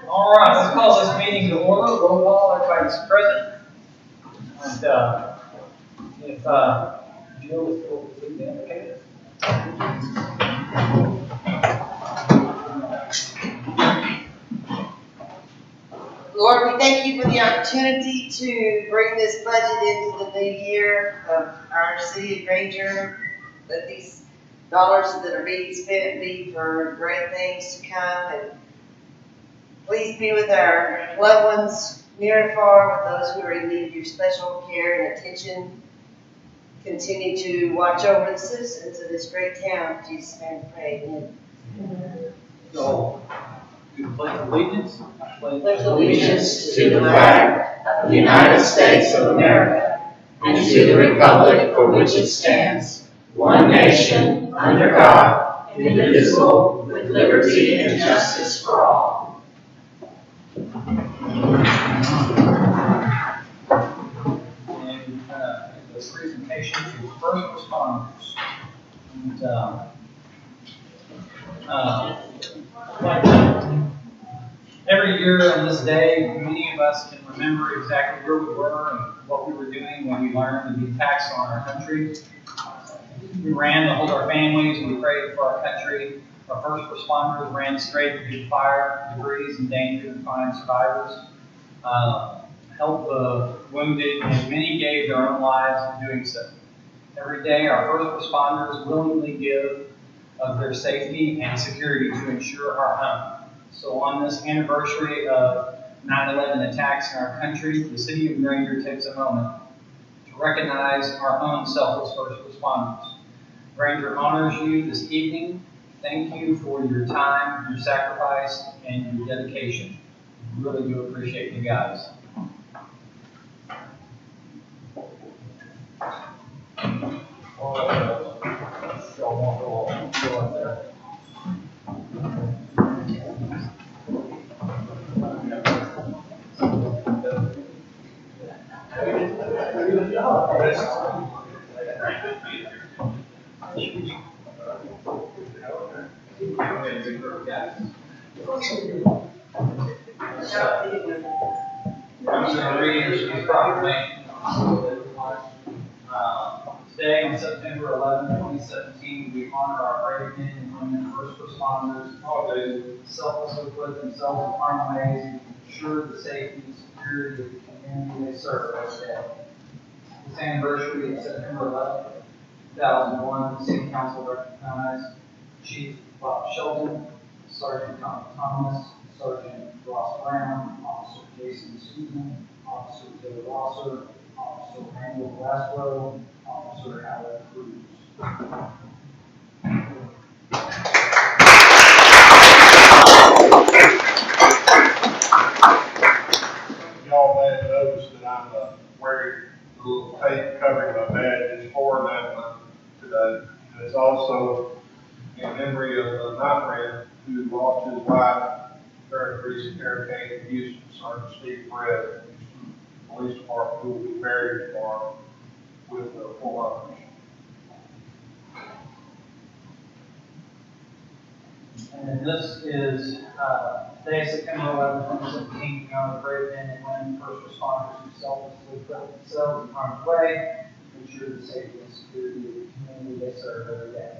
All right, let's call this meeting to order. Roll call, everybody's present. And if Jill is still with the indicator. Lord, we thank you for the opportunity to bring this budget into the new year of our city of Granger. Let these dollars that are being spent be for great things to come. And please be with our loved ones near and far, with those who are in need of your special care and attention. Continue to watch over the citizens of this great town. In Jesus' name we pray. Amen. So, you pledge allegiance. Pledge Allegiance to the flag of the United States of America and to the republic for which it stands, one nation, under God, indivisible, with liberty and justice for all. And the presentation to first responders. And, every year on this day, many of us can remember exactly where we were and what we were doing when we learned the attacks on our country. We ran to hold our families, we prayed for our country. Our first responders ran straight through fire, debris, and danger to find survivors, help the wounded, and many gave their own lives in doing so. Every day, our first responders willingly give of their safety and security to ensure our home. So on this anniversary of 9/11 attacks in our country, the city of Granger takes a moment to recognize our own selfless first responders. Granger honors you this evening. Thank you for your time, your sacrifice, and your dedication. We really do appreciate you guys. I'm going to read the proclamation. Today, on September 11, 2017, we honor our brave men and women first responders, all those who selflessly put themselves in harm's way to ensure the safety and security of the community they serve every day. This anniversary of September 11, 2001, the City Council recognized Chief Bob Shelton, Sergeant Thomas, Sergeant Ross Brown, Officer Jason Susan, Officer Joe Rosser, Officer Randall Laswell, Officer Howard Cruz. Y'all may have noticed that I'm wearing a little tape covering my badge. It's for that month today. And it's also in memory of my friend who lost his life during the recent hurricane in Houston, Sergeant Steve Brett, Houston Police Department, who will be buried tomorrow with full honors. And this is today, September 11, 2017, we honor brave men and women first responders who selflessly put themselves in harm's way to ensure the safety and security of the community they serve every day.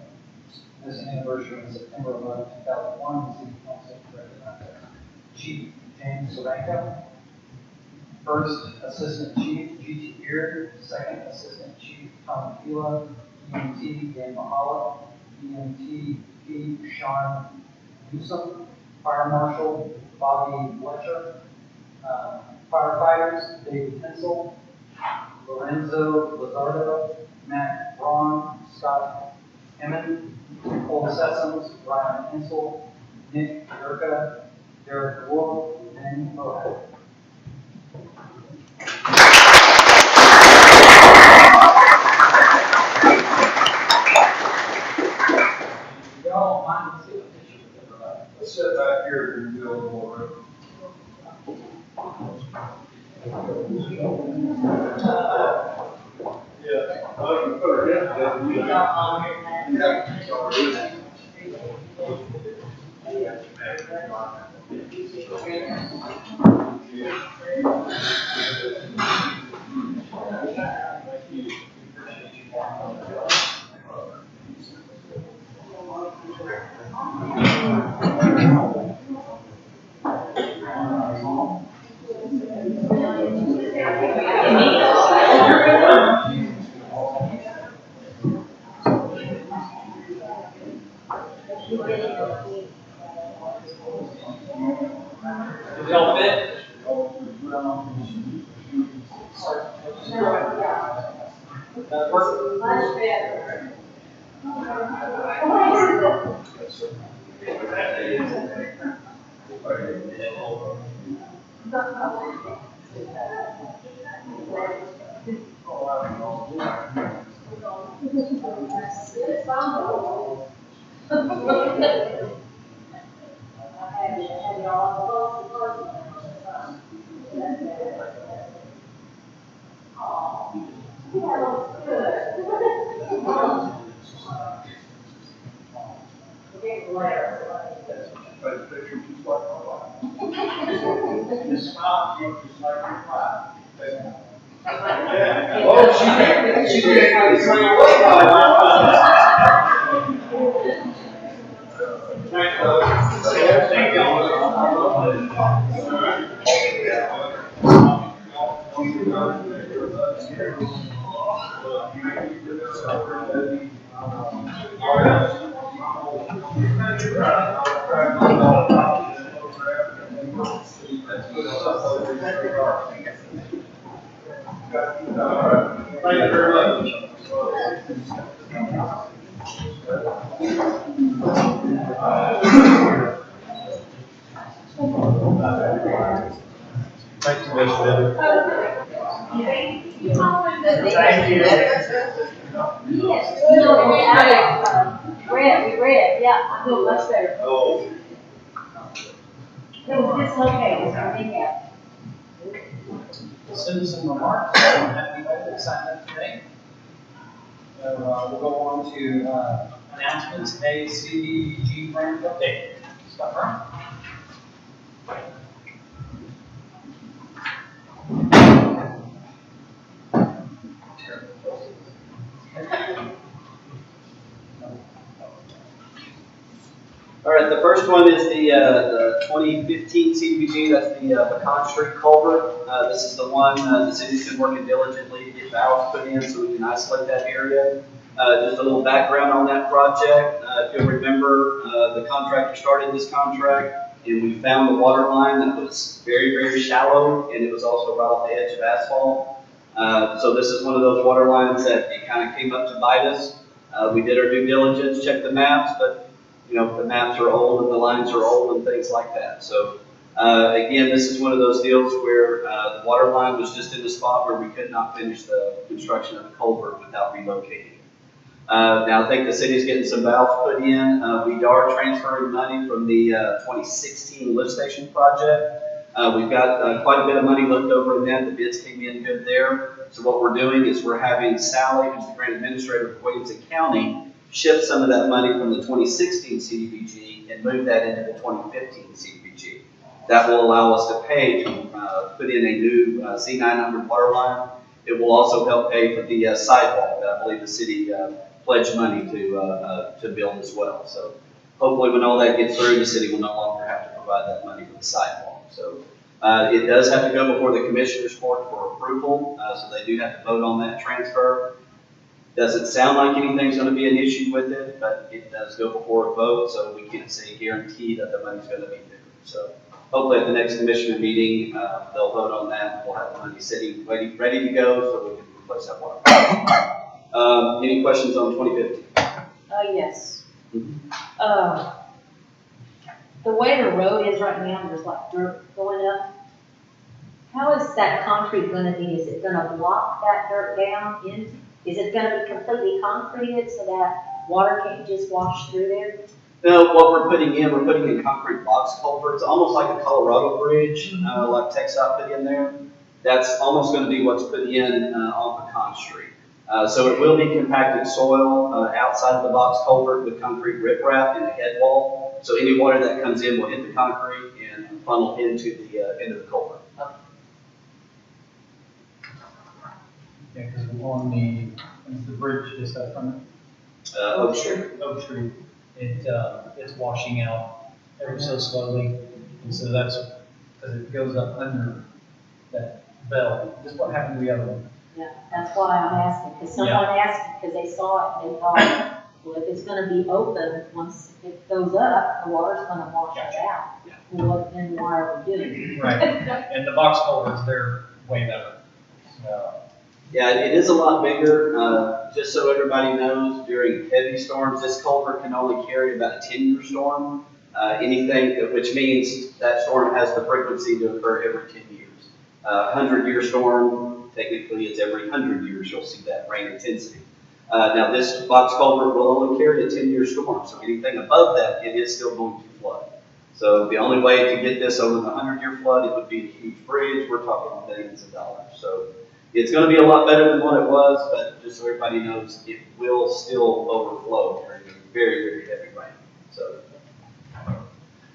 This anniversary on September 11, 2001, the City Council recognized Chief James Soranka, First Assistant Chief G.T. Beard, Second Assistant Chief Tom Pila, EMT Dan Mahala, EMT P. Sean Newsom, Fire Marshal Bobby Fletcher, firefighters David Hensel, Lorenzo Lazardo, Matt Braun, Scott Emmett, Nicole Sessoms, Ryan Hensel, Nick Durka, Derek Wolf, and Moab. Y'all mind to see a picture of everybody? Let's sit back here and do a little more. Yeah, I can put her in. Yeah. Did it all fit? Much better. Take pictures just like my wife. Oh, she can't swing away. Thank you very much. Thank you, Mr. Thank you. Yes, you know, we read, yeah, I feel much better. Oh. It was dislocated, everything else. Citizen remarks. I don't have anybody that signed up today. So we'll go on to announcements. Today's CDBG grant update. Scott Brown. All right, the first one is the 2015 CDBG, that's the Pecan Street culvert. This is the one the city's been working diligently to get valves put in so we can isolate that area. Just a little background on that project. If you'll remember, the contractor started this contract and we found the water line that was very, very shallow and it was also right off the edge of asphalt. So this is one of those water lines that it kind of came up to bite us. We did our due diligence, checked the maps, but you know, the maps are old and the lines are old and things like that. So again, this is one of those deals where the water line was just in the spot where we could not finish the construction of the culvert without relocating. Now I think the city's getting some valves put in. We are transferring money from the 2016 lift station project. We've got quite a bit of money left over in that. The bids came in good there. So what we're doing is we're having Sally, who's the grant administrator for Williamson County, shift some of that money from the 2016 CDBG and move that into the 2015 CDBG. That will allow us to pay to put in a new C900 water line. It will also help pay for the sidewalk that I believe the city pledged money to build as well. So hopefully when all that gets through, the city will no longer have to provide that money for the sidewalk. So it does have to go before the commissioners court for approval, so they do have to vote on that transfer. Doesn't sound like anything's going to be an issue with it, but it does go before a vote, so we can't say guarantee that the money's going to be there. So hopefully at the next commissioner meeting, they'll vote on that. We'll have the money sitting ready to go so we can replace that water. Any questions on 2015? Yes. The way the road is right now, there's like dirt going up. How is that concrete gonna be? Is it gonna block that dirt down in? Is it gonna be completely concreted so that water can't just wash through there? No, what we're putting in concrete box culverts, almost like the Colorado Bridge, like TxDOT put in there. That's almost going to be what's put in on Pecan Street. So it will be compacted soil outside of the box culvert with concrete riprap in the head wall. So any water that comes in will hit the concrete and funnel into the culvert. Yeah, because on the bridge just up from Oak Street. Oak Street, it's washing out ever so slowly. And so that's, because it goes up under that bell. Just what happened to the other one? Yeah, that's why I'm asking, because someone asked, because they saw it, they thought, well, if it's gonna be open, once it goes up, the water's gonna wash it out. Yeah. Well, then why are we doing it? Right, and the box culverts, they're way better. So, Yeah, it is a lot bigger. Just so everybody knows, during heavy storms, this culvert can only carry about a 10-year storm. Which means that storm has the frequency to occur every 10 years. 100-year storm, technically it's every 100 years you'll see that rain intensity. Now this box culvert will only carry a 10-year storm, so anything above that, it is still going to flood. So the only way to get this over the 100-year flood, it would be a huge bridge. We're talking billions of dollars. So it's going to be a lot better than what it was, but just so everybody knows, it will still overflow during very, very heavy rain. So.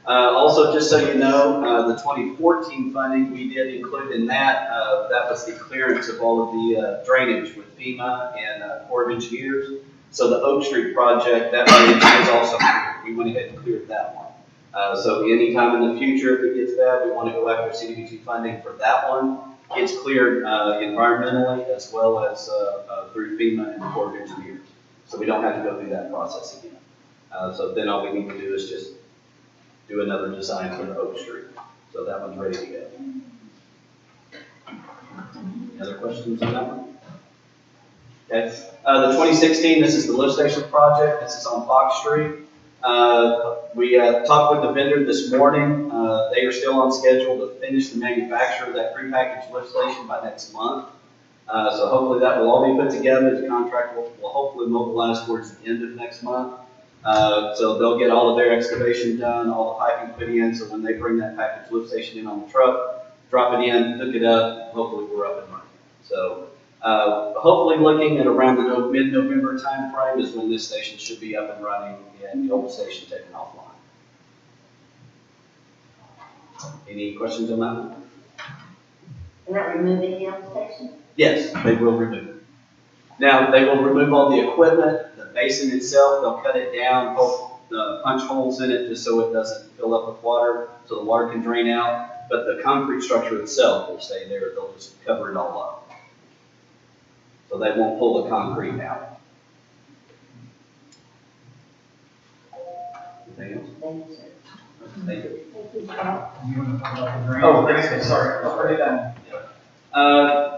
Also, just so you know, the 2014 funding we did include in that, that was the clearance of all of the drainage with FEMA and Corps of Engineers. So the Oak Street project, that drainage is also cleared. We went ahead and cleared that one. So anytime in the future, if it gets bad, we want to go after CDBG funding for that one. It's cleared environmentally as well as through FEMA and the Corps of Engineers. So we don't have to go through that process again. So then all we need to do is just do another design for the Oak Street. So that one's ready to go. Any other questions on that one? Okay. The 2016, this is the lift station project. This is on Fox Street. We talked with the vendor this morning. They are still on schedule to finish the manufacture of that prepackaged lift station by next month. So hopefully that will all be put together. The contract will hopefully mobilize towards the end of next month. So they'll get all of their excavation done, all the piping put in, so when they bring that package lift station in on the truck, drop it in, hook it up, hopefully we're up and running. So hopefully looking at around the mid-November time frame is when this station should be up and running and the old station taken offline. Any questions on that one? They're not removing the old station? Yes, they will remove it. Now, they will remove all the equipment. Basin itself, they'll cut it down, punch holes in it just so it doesn't fill up with water, so the water can drain out. But the concrete structure itself will stay there. They'll just cover it all up. So they won't pull the concrete out. Anything else? Thank you, sir. Thank you. Thank you, Scott. you want to talk about the grant? Oh, great. Sorry, I'll put it down.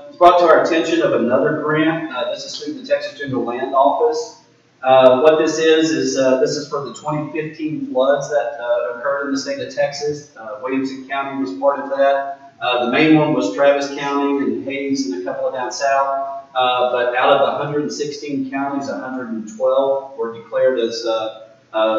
It's brought to our attention of another grant. This is through the Texas General Land Office. What this is this is for the 2015 floods that occurred in the state of Texas. Williamson County was part of that. The main one was Travis County and Hayes and a couple of down south. But out of the 116 counties, 112 were declared as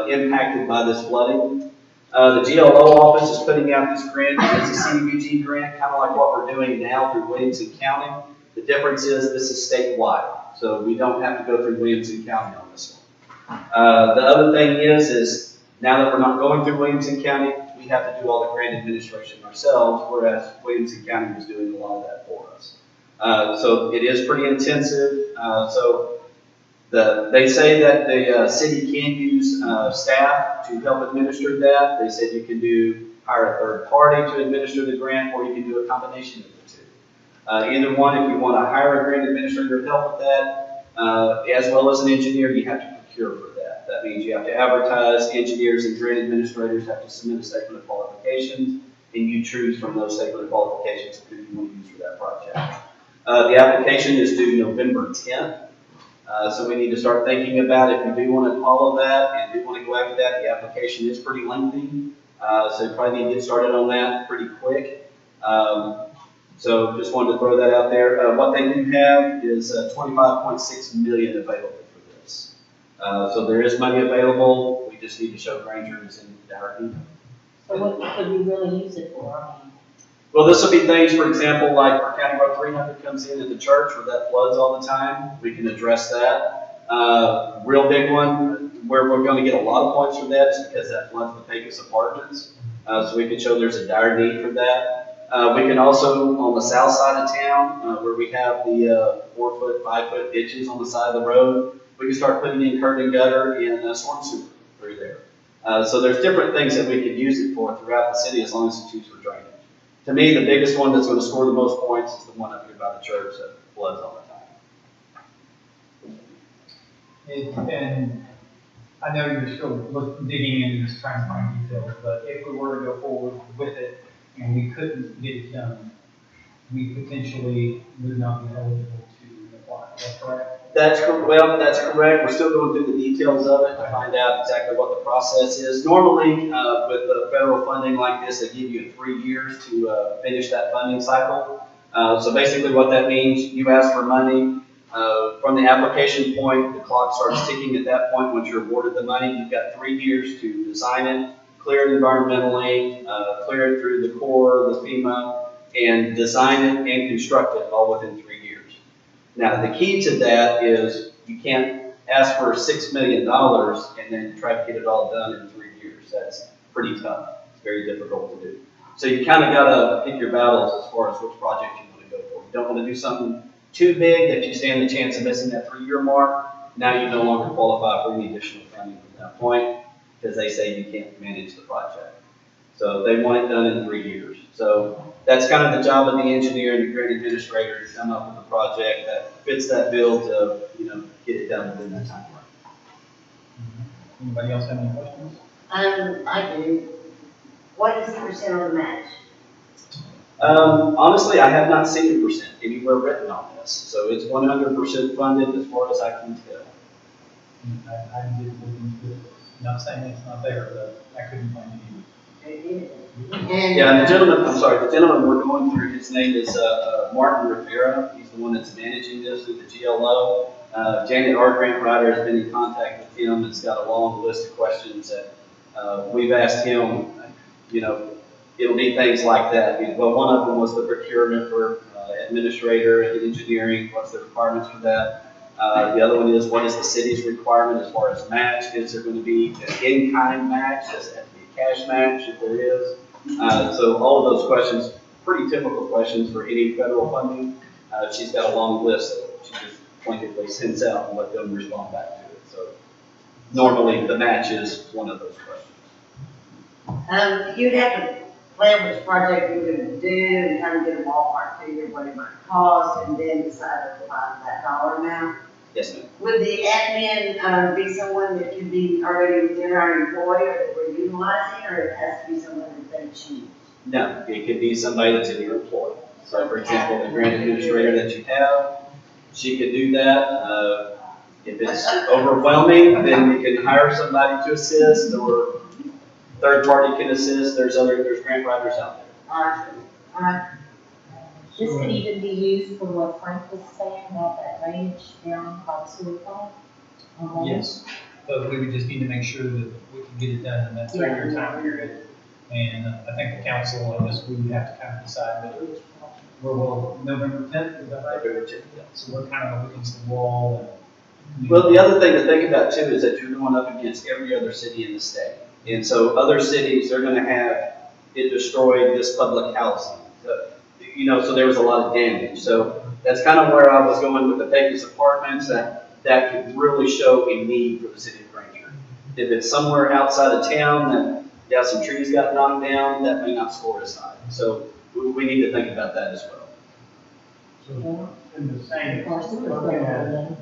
impacted by this flooding. The GLO office is putting out this grant. It's a CDBG grant, kind of like what we're doing now through Williamson County. The difference is this is statewide, so we don't have to go through Williamson County on this one. The other thing is now that we're not going through Williamson County, we have to do all the grant administration ourselves, whereas Williamson County was doing a lot of that for us. So it is pretty intensive. They say that the city can use staff to help administer that. They said you can hire a third party to administer the grant, or you can do a combination of the two. Either one, if you want to hire a grant administrator to help with that, as well as an engineer, you have to procure for that. That means you have to advertise. Engineers and grant administrators have to submit a statement of qualifications, and you choose from those statement of qualifications who you want to use for that project. The application is due November 10th. So we need to start thinking about if we do want to follow that and do want to go after that. The application is pretty lengthy, so you probably need to get started on that pretty quick. So just wanted to throw that out there. What they do have is $25.6 million available for this. So there is money available. We just need to show Granger is in our income. So what could we really use it for? I mean, Well, this will be things, for example, like our County Road 300 comes in at the church where that floods all the time. We can address that. Real big one, where we're gonna get a lot of points for that is because that floods the Pecos Apartments. So we can show there's a dire need for that. We can also, on the south side of town, where we have the 4 foot, 5 foot ditches on the side of the road, we can start putting in curb and gutter and storm sewer through there. So there's different things that we could use it for throughout the city as long as it's used for drainage. To me, the biggest one that's gonna score the most points is the one up here by the church that floods all the time. And I know you're still digging into this, trying to find details, but if we were to go forward with it and we couldn't get it done, we potentially would not be eligible to apply, is that correct? That's correct. We're still going through the details of it to find out exactly what the process is. Normally, with the federal funding like this, they give you 3 years to finish that funding cycle. So basically what that means, you ask for money, from the application point, the clock starts ticking at that point. Once you're awarded the money, you've got 3 years to design it, clear it environmentally, clear it through the Corps, the FEMA, and design it and construct it all within 3 years. Now, the key to that is you can't ask for $6 million and then try to get it all done in 3 years. That's pretty tough. It's very difficult to do. So you kind of got to pick your battles as far as which project you want to go for. You don't want to do something too big that you stand the chance of missing that 3 year mark. Now you no longer qualify for any additional funding from that point because they say you can't manage the project. So they want it done in 3 years. So that's kind of the job of the engineer and the grant administrator to come up with a project that fits that bill to, get it done within that time frame. Anybody else have any questions? I do. What is the percent on the match? Honestly, I have not seen a percent anywhere written on this, so it's 100% funded as far as I can tell. I didn't look into it. Not saying it's not there, but I couldn't find it either. Yeah, the gentleman we're going through, his name is Martin Rivera. He's the one that's managing this through the GLO. Janet, our grant writer, has been in contact with him. It's got a long list of questions that we've asked him. It'll be things like that. Well, one of them was the procurement for administrator and engineering. What's the requirements for that? The other one is what is the city's requirement as far as match? Is there going to be an in-kind match? Does it have to be a cash match if there is? So all of those questions, pretty typical questions for any federal funding. She's got a long list that she just pointedly sends out and let them respond back to it. So normally the match is one of those questions. You'd have to plan which project you're gonna do and kind of get a ballpark figure of what it might cost and then decide to apply that dollar amount. Yes, ma'am. Would the admin, be someone that can be already within our employer that we're utilizing, or it has to be someone that they choose? No, it could be somebody that's in your employ. So for example, the grant administrator that you have, she could do that. If it's overwhelming, then you can hire somebody to assist, or third party can assist. There's grant writers out there. Alright. This could even be used for what Frank was saying about that range down by the sewer plant. Yes, but we would just need to make sure that we can get it done in that 3 year time period. And I think the council, I guess we would have to kind of decide whether we're November 10th, is that right? November 10th, yeah. So we're kind of up against the wall. Well, the other thing to think about too is that you're going up against every other city in the state. And so other cities, they're going to have it destroyed this public housing. So there was a lot of damage. So that's kind of where I was going with the Pecos Apartments, that could really show a need for the city of Granger. If it's somewhere outside of town that some trees got knocked down, that may not score as high. So we need to think about that as well. So in the same, Of course, it was looking at going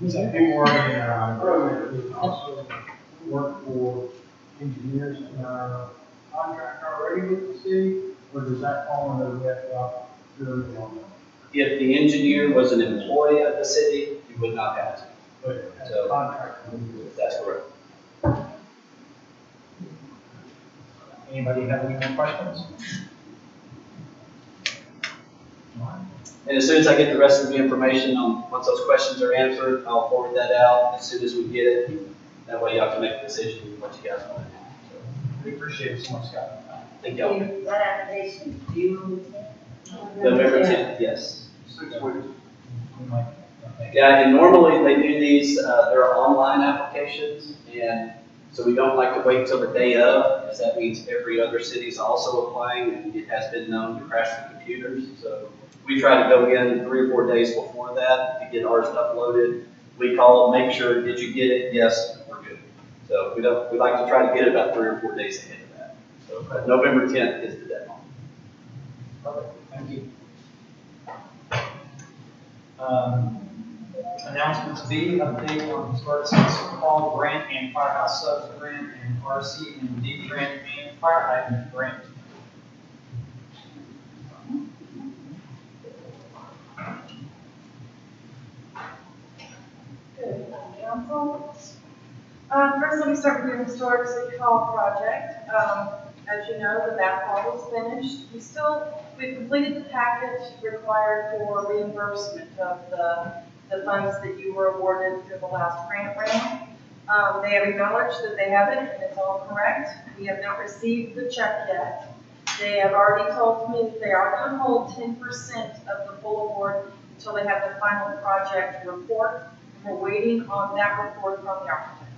some people working in our program, we also work for engineers in our contract already with the city, or does that fall under that purely on them? If the engineer was an employee of the city, you would not have to. But as So- a contract, we do it. That's correct. Anybody have any more questions? And as soon as I get the rest of the information once those questions are answered, I'll forward that out as soon as we get it. That way y'all can make a decision what you guys want to do. So, We appreciate it so much, Scott. thank y'all. That application is due on the 10th? November 10th, yes. 6 weeks. We might, Yeah, and normally they do these, they're online applications, and so we don't like to wait till the day of, as that means every other city is also applying, and it has been known to crash the computers. So we try to go in 3 or 4 days before that to get ours uploaded. We call them, make sure, did you get it? Yes, we're good. So we like to try to get it about 3 or 4 days ahead of that. So November 10th is the deadline. Perfect, thank you. Announcements B, update on historic sites call grant and firehouse subs grant and RC and D grant and fire hydrant grant. Good, council. First, let me start with the historic city hall project. As you know, the back wall is finished. We've completed the package required for reimbursement of the funds that you were awarded through the last grant round. They have acknowledged that they have it and it's all correct. We have not received the check yet. They have already told me that they are going to hold 10% of the full award until they have the final project report. We're waiting on that report from the architect.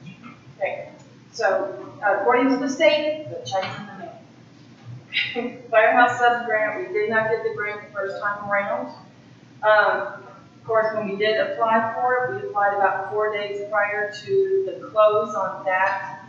Okay, so according to the state, the check's in the mail. Firehouse sub grant, we did not get the grant the first time around. Of course, when we did apply for it, we applied about 4 days prior to the close on that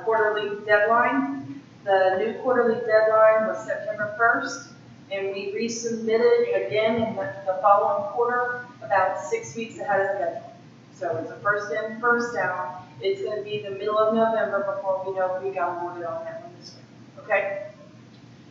quarterly deadline. The new quarterly deadline was September 1st, and we resubmitted again in the following quarter about 6 weeks ahead of schedule. So it's a first in, first out. It's going to be the middle of November before we know if we got awarded on that one this week. Okay?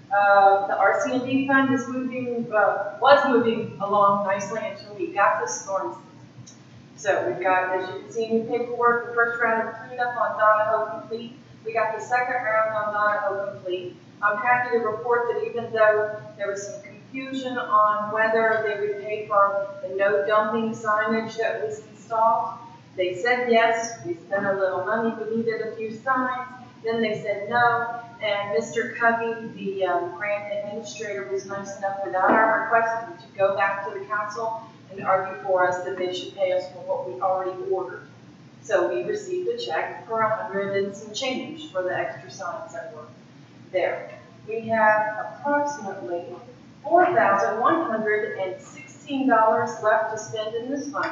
The RC&D fund is was moving along nicely until we got the storm season. So we've got, as you can see in your paperwork, the first round of cleanup on Donahoe complete. We got the second round on Donahoe complete. I'm happy to report that even though there was some confusion on whether they would pay for the no dumping signage that was installed, they said yes. We spent a little money. We needed a few signs. Then they said no. And Mr. Covey, the grant administrator, was nice enough without our request to go back to the council and argue for us that they should pay us for what we already ordered. So we received a check for $100 and some change for the extra signs that were there. We have approximately $4,116 left to spend in this fund.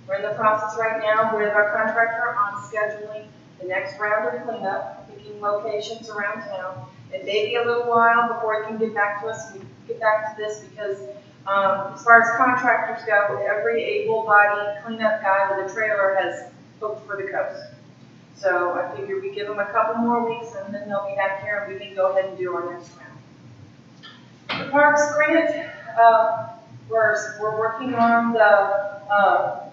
We're in the process right now with our contractor on scheduling the next round of cleanup, picking locations around town. It may be a little while before he can get back to us. We get back to this because as far as contractors go, every able-bodied cleanup guy with a trailer has booked for the coast. So I figure we give them a couple more weeks and then they'll be back here and we can go ahead and do our next round. The Parks grant, we're working on the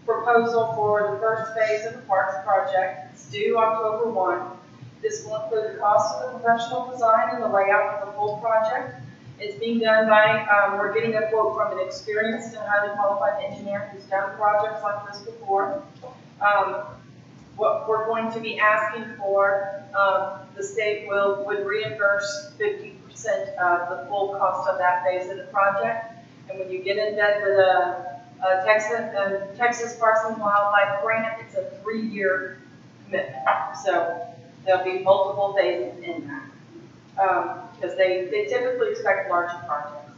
proposal for the first phase of the Parks project. It's due October 1. This will include the cost of the professional design and the layout of the full project. It's being done by, we're getting a quote from an experienced and highly qualified engineer who's done projects like this before. What we're going to be asking for, the state would reimburse 50% of the full cost of that phase of the project. And when you get in bed with a Texas Parks and Wildlife grant, it's a 3-year commitment. So there'll be multiple phases in that. Because they typically expect larger projects.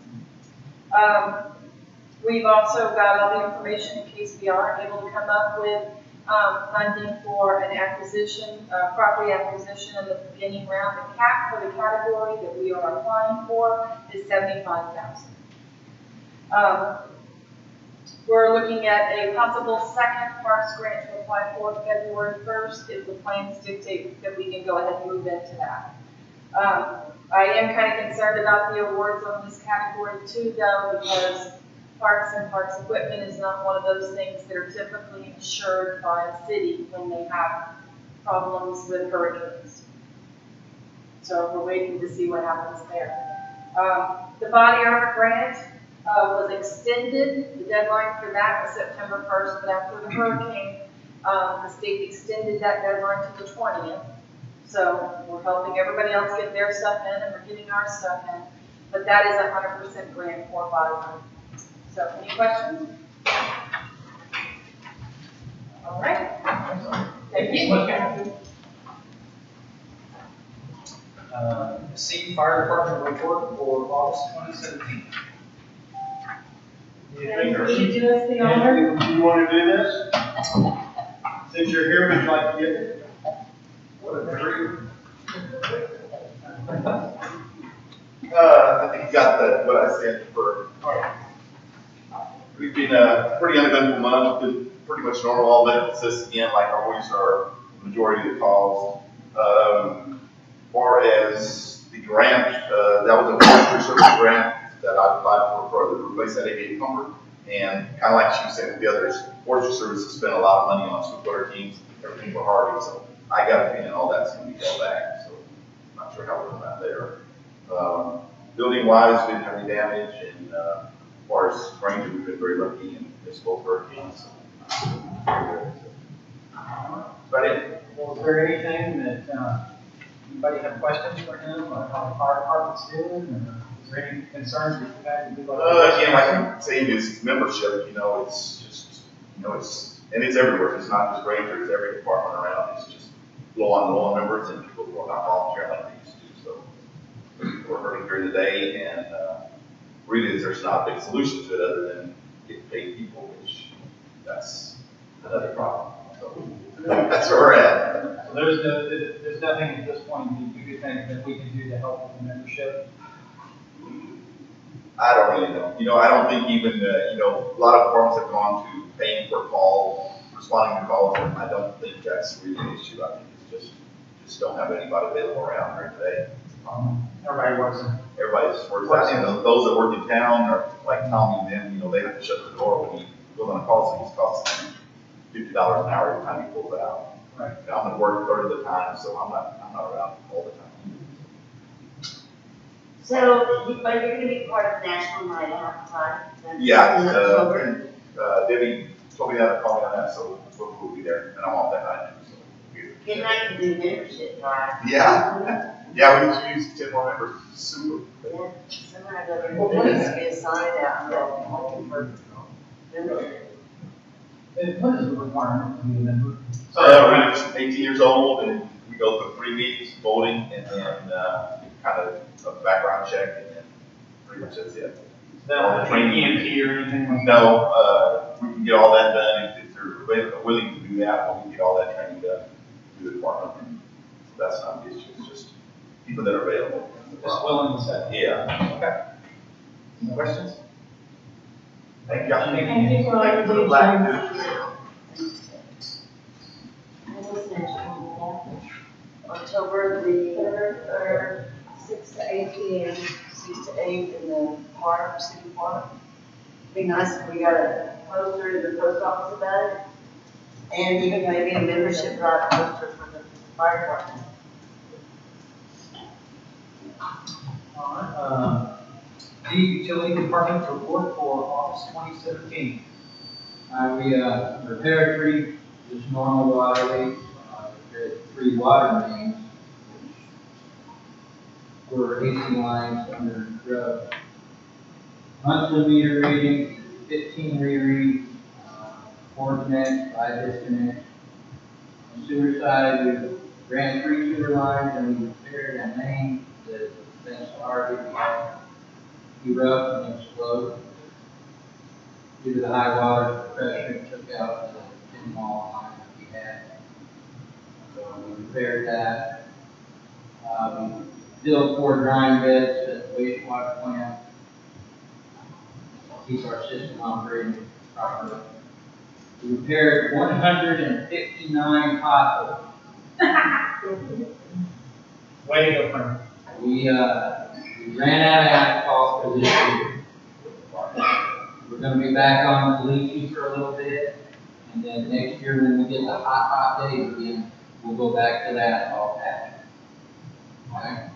We've also got all the information in case we are able to come up with funding for an acquisition, property acquisition in the beginning round. The cap for the category that we are applying for is $75,000. We're looking at a possible second Parks grant to apply for February 1st if the plans dictate that we can go ahead and move into that. I am kind of concerned about the awards on this category too, though, because parks and parks equipment is not one of those things that are typically insured by a city when they have problems with hurricanes. So we're waiting to see what happens there. The body armor grant was extended. The deadline for that was September 1st, but after the hurricane, the state extended that deadline to the 20th. So we're helping everybody else get their stuff in, and we're getting our stuff in. But that is 100% grant for body armor. So, any questions? All right. Thank you. Seton Fire Department report for August 2017. Would you do us the honor? You wanna do this? Since you're here, would you like to get it? What a treat. I think you got what I said for. We've been a pretty uneventful month, been pretty much normal, all benefits again, like always are majority of the calls. Far as the grant, that was a forestry service grant that I applied for the replace that 88 pumper. And kind of like she said with the others, forestry service has spent a lot of money on swiftwater teams, everything for Harvey, so I got a feeling all that's gonna be held back, so I'm not sure how we're doing that there. Building wise, didn't have any damage, and as far as Granger, we've been very lucky in this both hurricanes. But it, Well, is there anything that, anybody have questions for him, or how the fire department's doing, or is there any concerns that you've had? again, like I'm saying, is membership, it's just, and it's everywhere, it's not just Granger, it's every department around, it's just low on members, and people who are not volunteering like they used to, so. We're hurting during the day, and really there's not a big solution to it other than getting paid people, which that's another problem. So that's where we're at. So there's nothing at this point that you could think that we can do to help with the membership? I don't really know. I don't think even a lot of departments have gone to paying for calls, responding to calls, and I don't think that's really an issue. I think it's just don't have anybody available around during the day. Everybody works in. Everybody just works out, and those that work in town, are like Tommy and them, they have to shut the door when he goes on a call, so he's costing $50 an hour every time he pulls it out. Right. And I'm gonna work 1/3 of the time, so I'm not around all the time. So, are you gonna be part of National Night Out Time? Yeah, In October? Debbie told me that, called me on that, so we'll be there, and I'm off that night, so. Good night to do membership, right? Yeah, yeah, we can use 10 more members, super. Yeah, somebody go there, there needs to be a sign out there. And what is the requirement to be a member? We're just 18 years old, and we go through 3 meetings, voting, and then kind of a background check, and then pretty much that's it. All the training, EMT or anything like that? No, we can get all that done if they're willing to do that. We can get all that training done through the department. So that's not the issue. It's just people that are available. Just willing to say. Yeah. Okay. Any questions? Thank you. Thank you for all Thank your you for the due black diligence. news. October the 3rd, 6 to 8 p.m., 6 to 8 in the park, city park. Be nice if we got a poster in the post office about it. And even maybe a membership drive poster for the fire department. All right. The utility department report for August 2017. We repaired 3 just normal water leaks, repaired 3 water mains, which were AC lines under road. Monthly meter readings, 15 rereads, 4 connects, 5 disconnects. On sewer side, we ran 3 sewer lines and we repaired a main that thanks to Harvey, we had erupt and explode. Due to the high water pressure, it took out the 10-mile line that we had. So we repaired that. We built 4 drying beds at the wastewater plant. Keep our system operating properly. We repaired 159 potholes. Way to go, Frank. We ran out of asphalt for this year. We're gonna be back on leaky for a little bit, and then next year when we get the hot days again, we'll go back to the asphalt patch. Alright?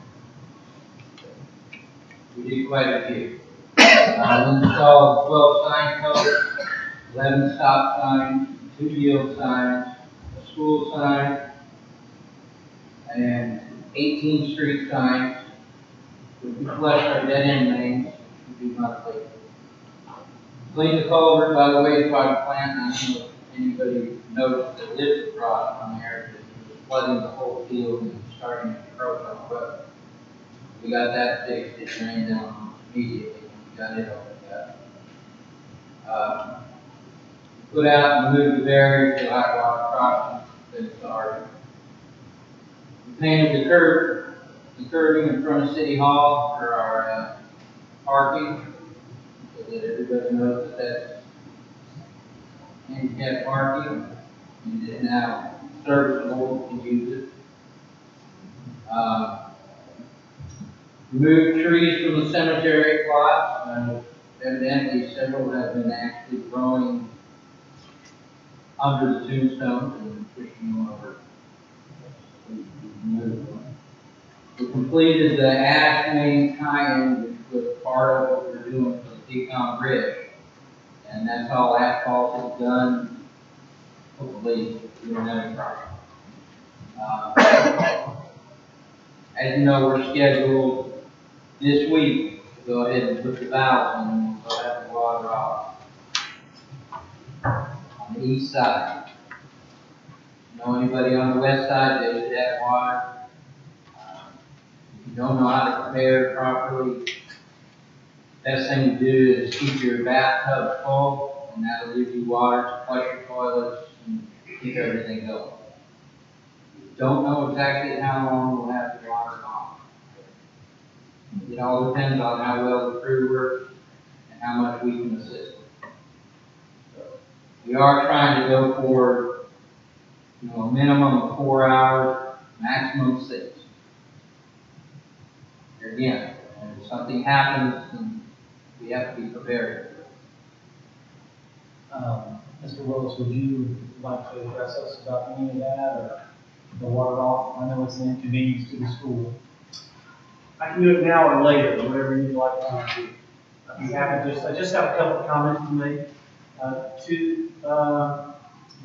We did quite a few. We installed 12 sign posts, 11 stop signs, 2 yield signs, a school sign, and 18 street signs. We flushed our dead end mains, we do monthly. Cleaned the culvert by the wastewater plant, and anybody noticed that lives across from there, that it was flooding the whole field and starting to encroach on the road. We got that fixed, it drained down immediately, we got it opened up. Put out and moved the barrier to high water crossing, been started. We painted the curbing in front of City Hall for our, parking, so that everybody knows that that's handicap parking, and it's now serviceable to use it. Remove trees from the cemetery plot, evidently several have been actually growing under the tombstones and pushing them over. We completed the ash main tie-in, which was part of what we're doing for the Pecan Bridge. And that's all asphalt is done. Hopefully, we don't have any problem. As you know, we're scheduled this week to go ahead and put the valves in and we'll have the water off on the east side. Know anybody on the west side, they should have water. If you don't know how to prepare properly, best thing to do is keep your bathtub full, and that'll give you water to flush your toilets and keep everything going. Don't know exactly how long we'll have the water on. It all depends on how well the crew works and how much we can assist. So, we are trying to go for, a minimum of 4 hours, maximum 6. Again, if something happens, then we have to be prepared. Mr. Willis, would you like to address us about any of that, or the water off? I know it's an inconvenience to the school. I can do it now or later, whatever you'd like to do. I'd be happy I just got a couple of comments to make. To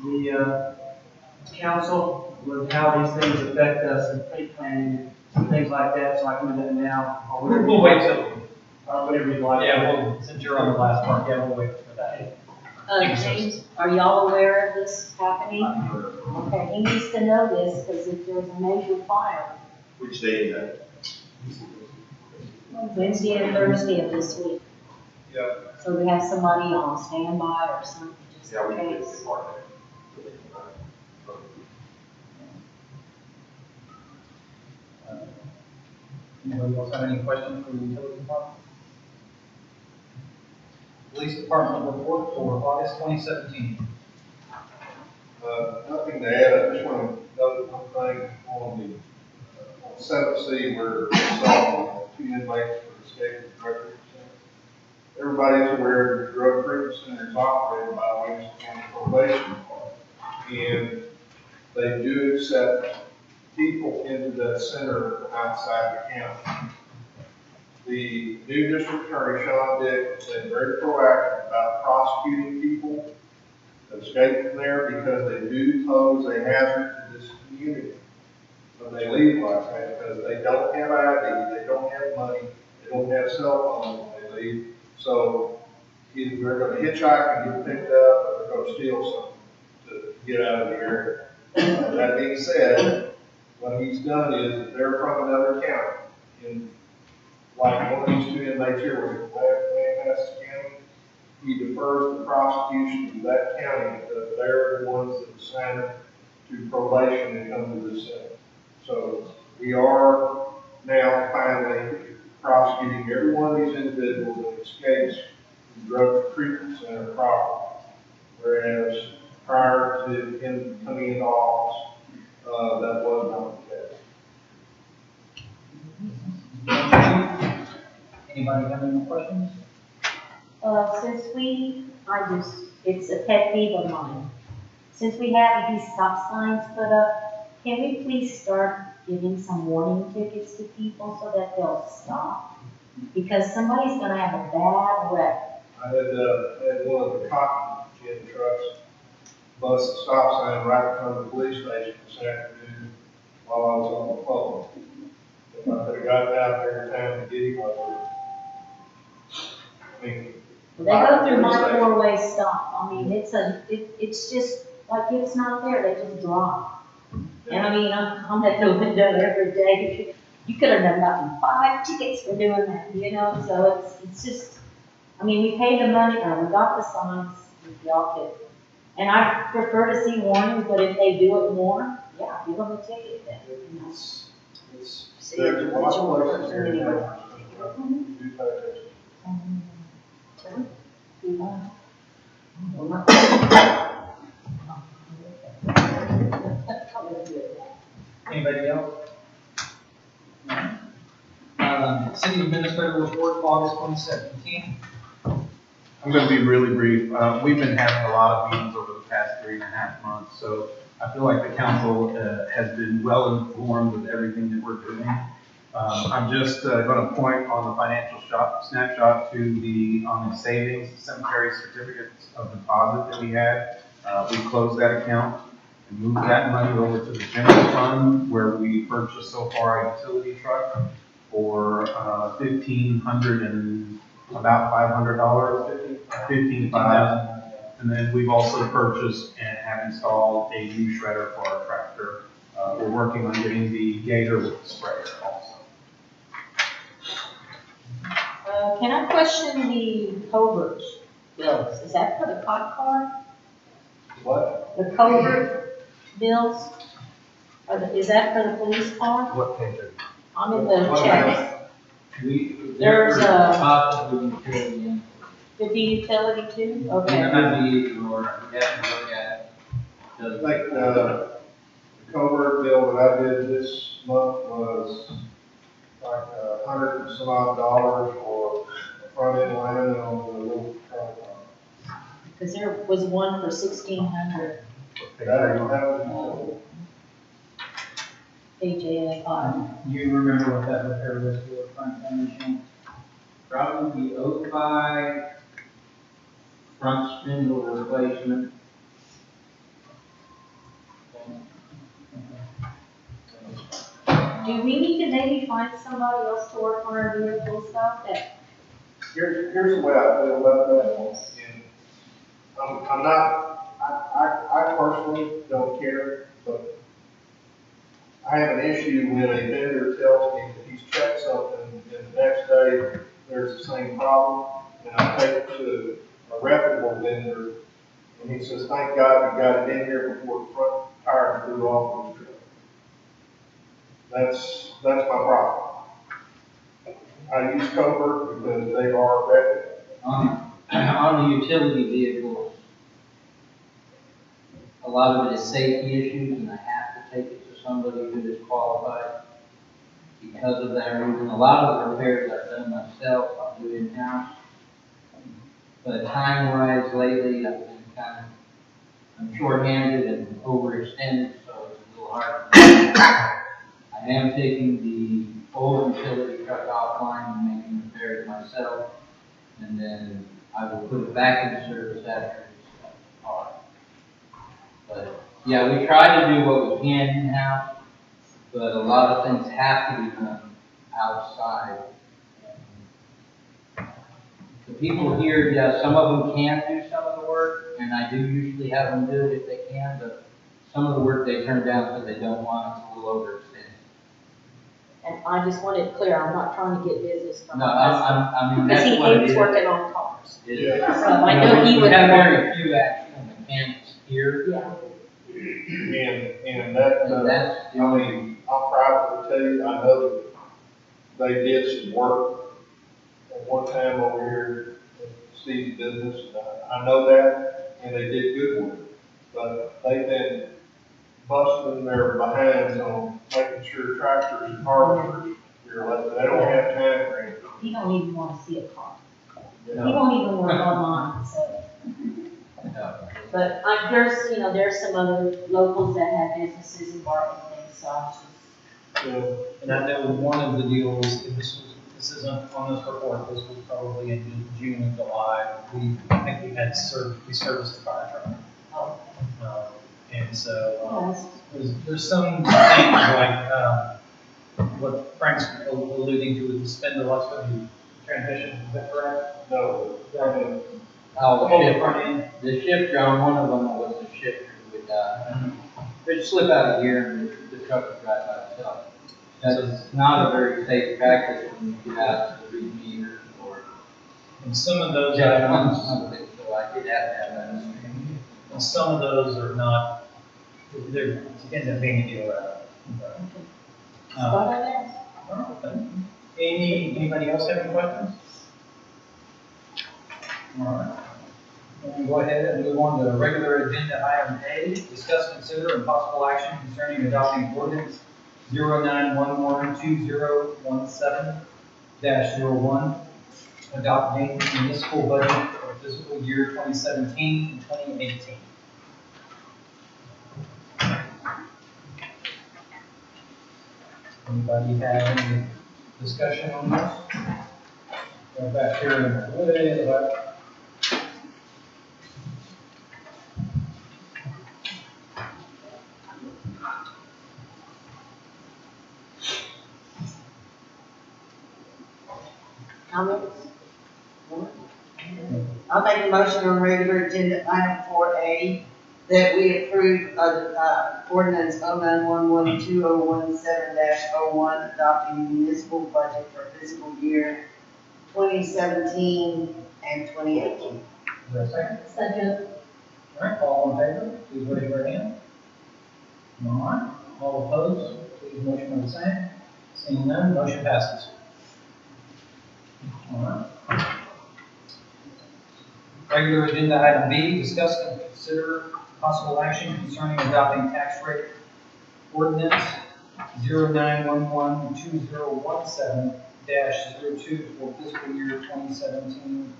the council, with how these things affect us in fleet planning and things like that, so I can do that now. Or whatever We'll wait till, whatever you'd like. since you're on the last part, we'll wait for that. James, are y'all aware of this happening? Okay, he needs to know this, because if there's a major fire, Which day is that? Wednesday and Thursday of this week. Yeah. So we have somebody on standby or something, just Yeah, we in can case. get part of it. Anybody else have any questions for the utility department? Police department report for August 2017. Nothing to add, I just want to note one thing on the, on 7C, where we saw 2 inmates for escape from drug treatment center. Everybody's aware that the drug treatment center is operated by Williamson County Probation Department. And they do accept people into that center outside the county. The new district attorney, Sean Dick, has been very proactive about prosecuting people that escape from there, because they do pose a hazard to this community when they leave like that, because they don't have ID, they don't have money, they don't have cell phones when they leave. So either they're going to hitchhike and get picked up, or they're going to steal something to get out of the area. That being said, what he's done is, if they're from another county, in like one of these 2 inmates here was in Lancaster County, he defers the prosecution to that county, because they're the ones that assign it to probation and come to this center. So we are now finally prosecuting every one of these individuals that escapes from drug treatment center property. Whereas prior to him coming into office, that was not the case. Anybody have any more questions? It's a pet peeve of mine. Since we have these stop signs put up, can we please start giving some warning tickets to people so that they'll stop? Because somebody's gonna have a bad wreck. I had one of the cotton gin trucks bust a stop sign right in front of the police station this afternoon while I was on the phone. If I could have gotten out there in time to get him over. I mean, They go through my four-way stop. I mean, it's just, like, it's not there, they just drop. And I mean, I'm at the window every day. You could have done about 5 tickets for doing that, you know, so it's just, I mean, we paid the money, or we got the signs, if y'all could. And I prefer to see warnings, but if they do it more, yeah, give them a ticket then, you know. See if There's a lot it's of your places here in anyway. town that do pay attention. Well, not- Anybody else? City Administrator Report, August 2017. I'm going to be really brief. We've been having a lot of meetings over the past 3.5 months, so I feel like the council has been well informed of everything that we're doing. I'm just going to point on the financial snapshot to on the savings cemetery certificates of deposit that we had. We closed that account and moved that money over to the general fund, where we purchased so far a utility truck for $1,500 and about $500, $15,500. And then we've also purchased and have installed a new shredder for our tractor. We're working on getting the Gator with the sprayer also. Can I question the covert bills? Is that for the cop car? What? The covert bills? Is that for the police car? What page? I'm in the checks. There's There's possibly utility in. Could be utility too? It Okay. could be, or you have to look at. I think, the covert bill that I did this month was like $100 and some odd for front end lining on the little truck. Because there was one for 1,600, That was, AJA. You remember what that repair was for, front end machine? Probably the 05 front spindle replacement. Do we need to maybe find somebody else to work on our vehicle stuff that, here's the way I feel about that. And I'm not, I personally don't care, but I have an issue when a vendor tells me that he's checked something and the next day there's the same problem, and I take it to a reputable vendor and he says, thank God we got it in here before the front tire flew off of the truck. That's my problem. I use Covert because they are reputable. On the utility vehicles, a lot of it is safety issues, and I have to take it to somebody who is qualified because of that reason. A lot of the repairs I've done myself, I'll do in-house. But time-wise lately, I've been I'm short-handed and overextended, so it's a little hard. I am taking the old utility truck offline and making repairs myself, and then I will put it back into service after it's hard. But, yeah, we try to do what we can in-house, but a lot of things have to be done outside. The people here, yeah, some of them can do some of the work, and I do usually have them do it if they can, but some of the work they turn down because they don't want it, it's a little overextended. and I just want it clear, I'm not trying to get business from No, him. I mean, Because that's he what it hates is. working on cars. Yeah. So I know he We would have want, very few actual mechanics here, yeah. And that, and that's I the only. mean, I'll privately tell you, I know that they did some work at one time over here in Steve's business. I know that, and they did good work. But they've been busting their behinds on making sure tractors and harvesters, they don't have time for anything. He don't even want to see a car. He You know? won't even work online, so. But there's some other locals that have businesses in Barton and things, so I was just. Yeah. And I know one of the deals, and this isn't on this report, this was probably in June and July, I think we serviced the fire truck. Oh. And so, Yes. there's some things like, what Frank's alluding to with the spindle, that's going to transmission, is that correct? No, the Oh, Oh, the front end. the shifter on one of them was the shifter with, it'd slip out of gear and the truck would drive by itself. That's not a very safe practice when you get out to read meters or. And some of those Yeah, items, something, so I did have that. and some of those are not, they're, end up being a deal out. Anybody else have any questions? All right. We'll go ahead and move on to regular agenda item A, discuss, consider, and possible action concerning adopting ordinance 09112017-01, adopting municipal budget for fiscal year 2017 and 2018. Anybody have any discussion on this? Go back here in the way, but Comments? I'll make a motion on regular agenda item 4A that we approve ordinance 09112017-01, adopting municipal budget for fiscal year 2017 and 2018. is there a second? Second. All right, all in favor, please raise your hand. All right, all opposed, please motion by the same. Seeing none, motion passes. All right. Regular agenda item B, discuss and consider possible action concerning adopting tax rate ordinance 09112017-02 for fiscal year 2017 and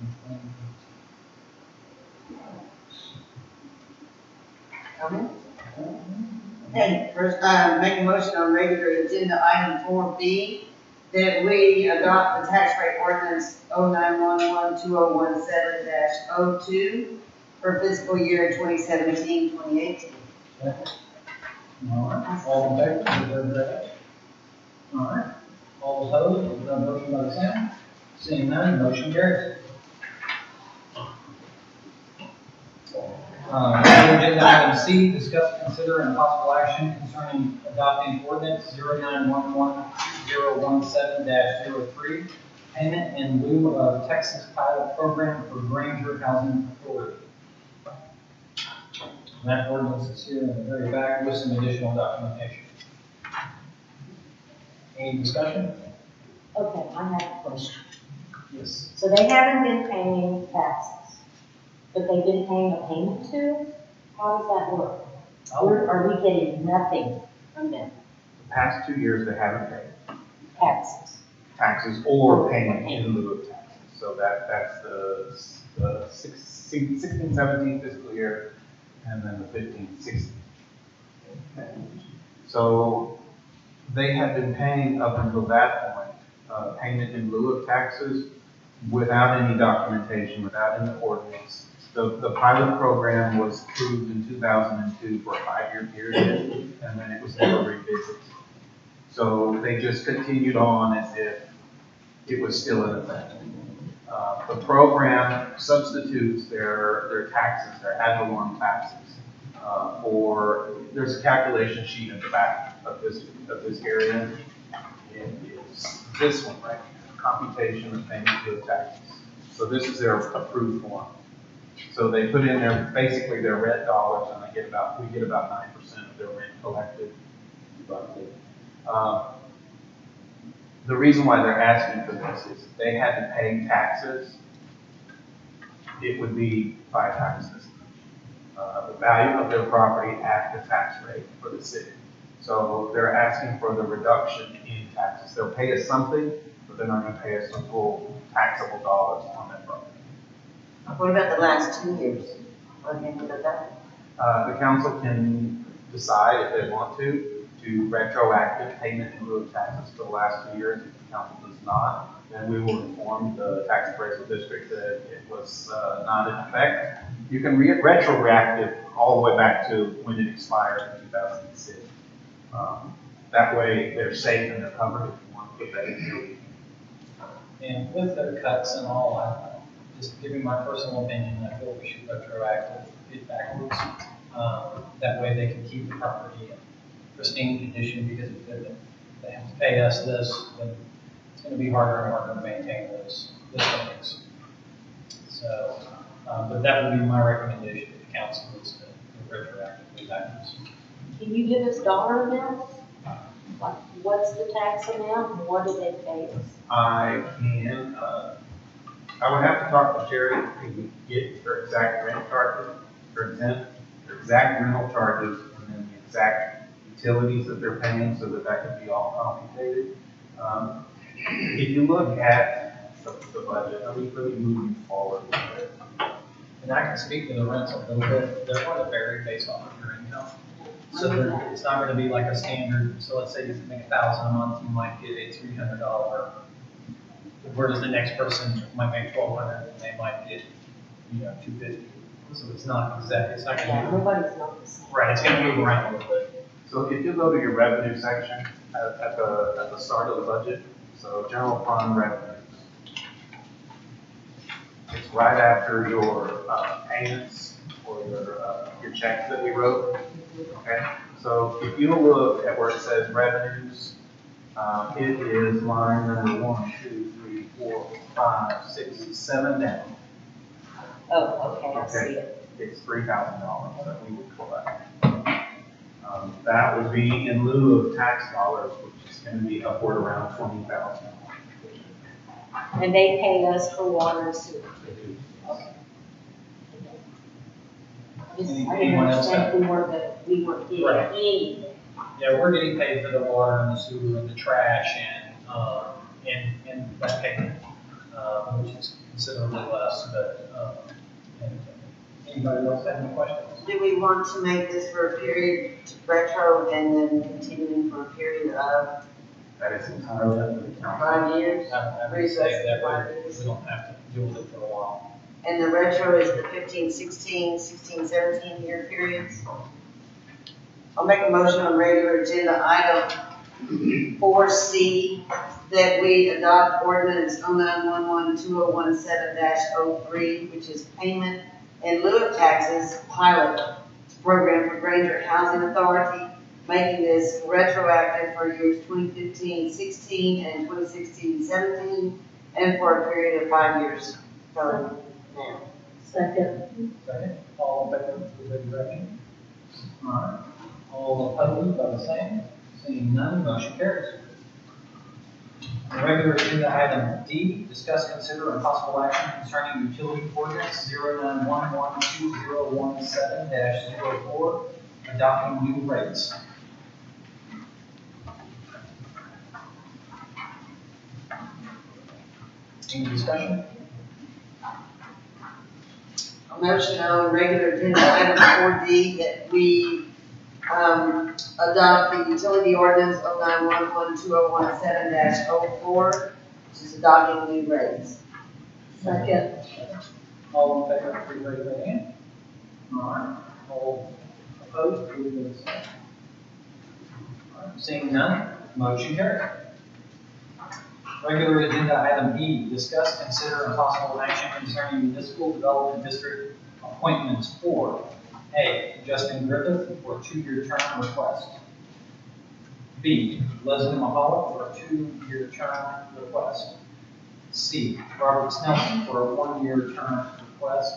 2018. Comments? Okay, first, make a motion on regular agenda item 4B that we adopt the tax rate ordinance 09112017-02 for fiscal year 2017, 2018. All right, all in favor, please raise your hand. All right, all opposed, no motion by the same. Seeing none, motion carries. Agenda item C, discuss, consider, and possible action concerning adopting ordinance 09112017-03, payment in lieu of Texas pilot program for Granger Housing Authority. And that ordinance is here in the very back with some additional documentation. Any discussion? Okay, I have a question. Yes. So they haven't been paying taxes, but they've been paying a payment to? How does that work? Or are we getting nothing from them, The past 2 years, they haven't paid taxes? taxes or payment in lieu of taxes. So that's the 16, 17 fiscal year, and then the 15, 16. Okay. So they have been paying up until that point, payment in lieu of taxes without any documentation, without any ordinance. The pilot program was approved in 2002 for a 5-year period, and then it was never revisited. So they just continued on as if it was still in effect. The program substitutes their taxes, their ad valorem taxes, there's a calculation sheet at the back of this area. It is this one right here, computation of payment to taxes. So this is their approved form. So they put in basically their rent dollars, and we get about 9% of their rent collected. The reason why they're asking for this is if they had to pay taxes, it would be by tax system. The value of their property at the tax rate for the city. So they're asking for the reduction in taxes. They'll pay us something, but they're not going to pay us the full taxable dollars on that property. What about the last 2 years? What do you think of that? The council can decide if they want to retroactive payment in lieu of taxes for the last 2 years. If the council does not, then we will inform the tax appraisal district that it was not in effect. You can retroactive all the way back to when it expired in 2006. That way they're safe and they're covered if you want to put that in. And with their cuts and all, just giving my personal opinion, I feel we should retroactive it backwards. That way they can keep the property in pristine condition, because if they have to pay us this, then it's gonna be harder and harder to maintain those buildings. So, but that would be my recommendation to the council, is to retroactively backwards. Can you give us dollar amounts? Like, what's the tax amount and what do they pay us? I can, I would have to talk to Sherry to get their exact rent charges, their exact rental charges, and then the exact utilities that they're paying, so that could be all complicated. If you look at the budget, let me move you forward a little bit. And I can speak to the rents a little bit, they're going to vary based off of your income. So it's not gonna be like a standard, so let's say you make $1,000 a month, you might get a $300, whereas the next person might make $1,200, and they might get, $250. So it's not exact, it's not Yeah, gonna everybody's not the same. be, right, it's gonna move around a little bit. So if you go to your revenue section at the start of the budget, so general fund revenues. It's right after your payments or your checks that we wrote. Okay, so if you look at where it says revenues, it is line number 1, 2, 3, 4, 5, 6, 7 down. Oh, okay, I see it. It's $3,000 that we would collect. That would be in lieu of tax dollars, which is going to be upward around $20,000. And they pay us for water and sewer. Okay. I didn't Anyone else understand we weren't getting Right. anything. Yeah, we're getting paid for the water and the sewer and the trash and that payment, which is considerably less, but, anybody else have any questions? Do we want to make this for a period retro and then continuing for a period of That is entirely up to the council. 5 years? I would say that we don't have to deal with it for a while. And the retro is the 15, 16, 16, 17 year periods? I'll make a motion on regular agenda item 4C that we adopt ordinance 0911-2017-03, which is payment in lieu of taxes pilot program for Granger Housing Authority, making this retroactive for years 2015-16 and 2016-17, and for a period of 5 years from now. Second. Second, all in favor, please raise your right hand. All right, all opposed by the same, seeing none, motion carries. Regular agenda item D, discuss, consider, and possible action concerning utility ordinance 09112017-04, adopting new rates. Any discussion? A motion on regular agenda item 4D that we adopt the utility ordinance 0911-2017-04, which is adopting new rates. Second. All in favor, please raise your hand. All right, all opposed, please do the same. All right, seeing none, motion carries. Regular agenda item E, discuss, consider, and possible action concerning municipal development district appointments for A, Justin Griffith for a 2-year term request. B, Leslie Mahalik for a 2-year term request. C, Robert Snelson for a 1-year term request.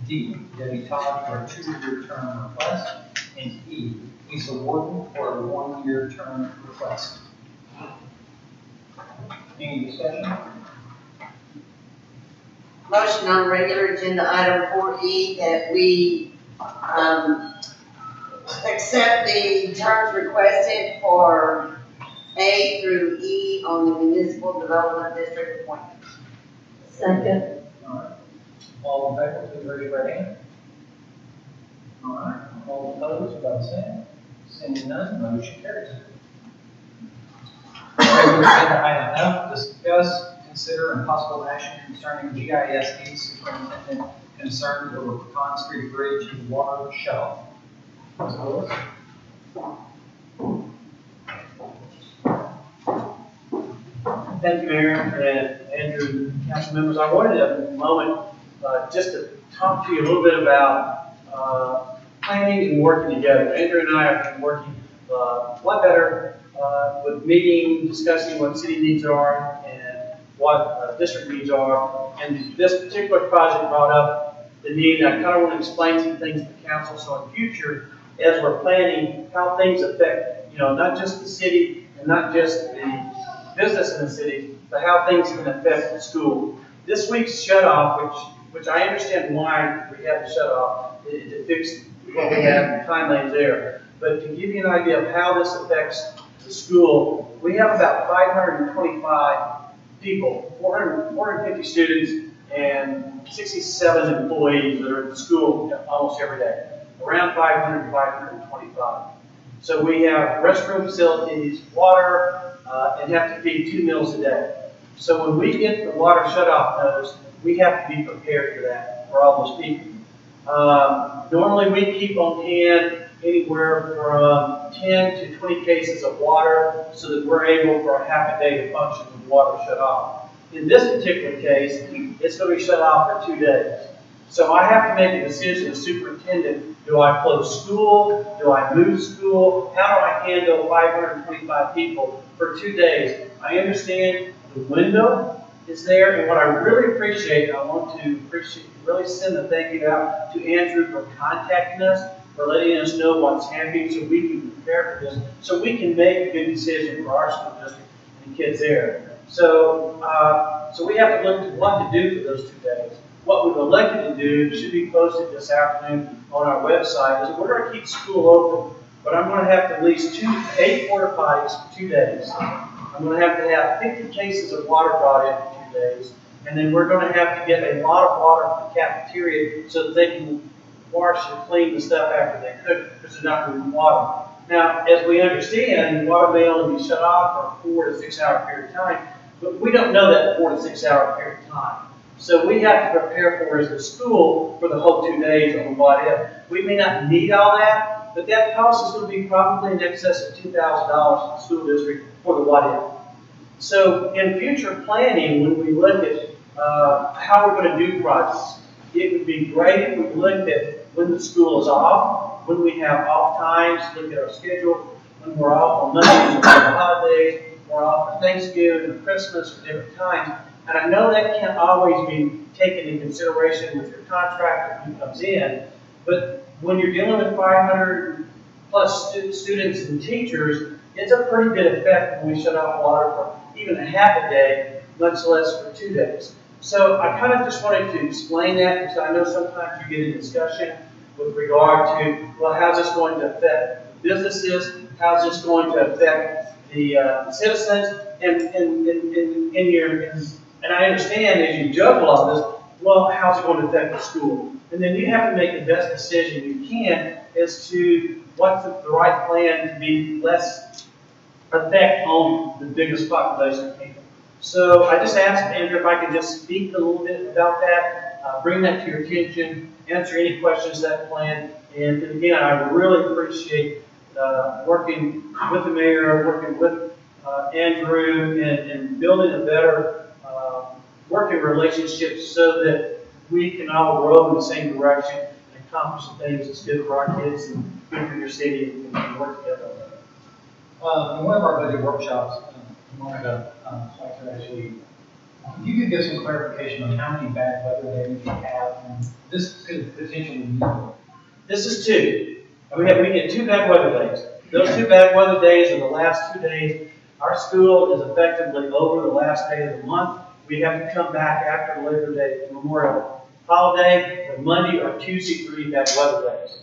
D, Debbie Todd for a 2-year term request. And E, Lisa Warden for a 1-year term request. Any discussion? Motion on regular agenda item 4E that we accept the terms requested for A through E on the municipal development district appointments. Second. All right. All in favor, please raise your right hand. All right. All opposed, by the same. Seeing none, motion carries. Regular agenda item F, discuss, consider, and possible action concerning GISD superintendent concerns over Pecan Street Bridge and water shelf. Ms. Lewis? Thank you, Mayor and Andrew, council members. I wanted a moment just to talk to you a little bit about planning and working together. Andrew and I have been working a lot better with meeting, discussing what city needs are and what district needs are. And this particular project brought up the need, and I kind of want to explain some things to the council so in future, as we're planning, how things affect, not just the city and not just the business in the city, but how things can affect the school. This week's shut-off, which I understand why we have the shut-off, to fix what we have, the timelines there. But to give you an idea of how this affects the school, we have about 525 people, 450 students, and 67 employees that are at the school almost every day. Around 500 to 525. So we have restroom facilities, water, and have to feed 2 meals a day. So when we get the water shut-off notice, we have to be prepared for that, for all those people. Normally we keep on hand anywhere from 10 to 20 cases of water so that we're able for a half a day to function with water shut off. In this particular case, it's going to be shut off for 2 days. So I have to make a decision as superintendent. Do I close school? Do I move school? How do I handle 525 people for 2 days? I understand the window is there, and what I really appreciate, I want to really send a thank you out to Andrew for contacting us, for letting us know what's happening so we can prepare for this, so we can make a good decision for our school district and kids there. So, so we have to look at what to do for those 2 days. What we've elected to do should be posted this afternoon on our website is we're going to keep school open, but I'm going to have to at least 8 porta potties for 2 days. I'm going to have 50 cases of water brought in for 2 days, and then we're going to have to get a lot of water from the cafeteria so that they can wash and clean the stuff after they cook because they're not moving water. Now, as we understand, water may only be shut off for a 4 to 6 hour period of time, but we don't know that 4 to 6 hour period of time. So we have to prepare for as a school for the whole 2 days on what if. We may not need all that, but that cost is going to be probably in excess of $2,000 to the school district for the what if. So in future planning, when we look at how we're going to do projects, it would be great if we looked at when the school is off, when we have off times, look at our schedule, when we're off on Mondays or holidays, we're off for Thanksgiving or Christmas or different times. And I know that can't always be taken into consideration with your contractor who comes in, but when you're dealing with 500 plus students and teachers, it's a pretty good effect when we shut off water for even a half a day, much less for 2 days. So I kind of just wanted to explain that because I know sometimes you get a discussion with regard to, well, how's this going to affect businesses? How's this going to affect the citizens? And I understand as you juggle all this, well, how's it going to affect the school? And then you have to make the best decision you can as to what's the right plan to be less effect on the biggest population of people. So I just asked Andrew if I could just speak a little bit about that, bring that to your attention, answer any questions that plan. And again, I really appreciate working with the mayor, working with Andrew, and building a better working relationship so that we can all row in the same direction and accomplish the things that's good for our kids and good for your city and work together. In one of our budget workshops, a moment ago, so actually, you could give some clarification on how many bad weather days you have, and this could potentially be more. This is 2. We get 2 bad weather days. Those 2 bad weather days are the last 2 days. Our school is effectively over the last day of the month. We have to come back after Labor Day, Memorial holiday, the Monday or Tuesday for any bad weather days.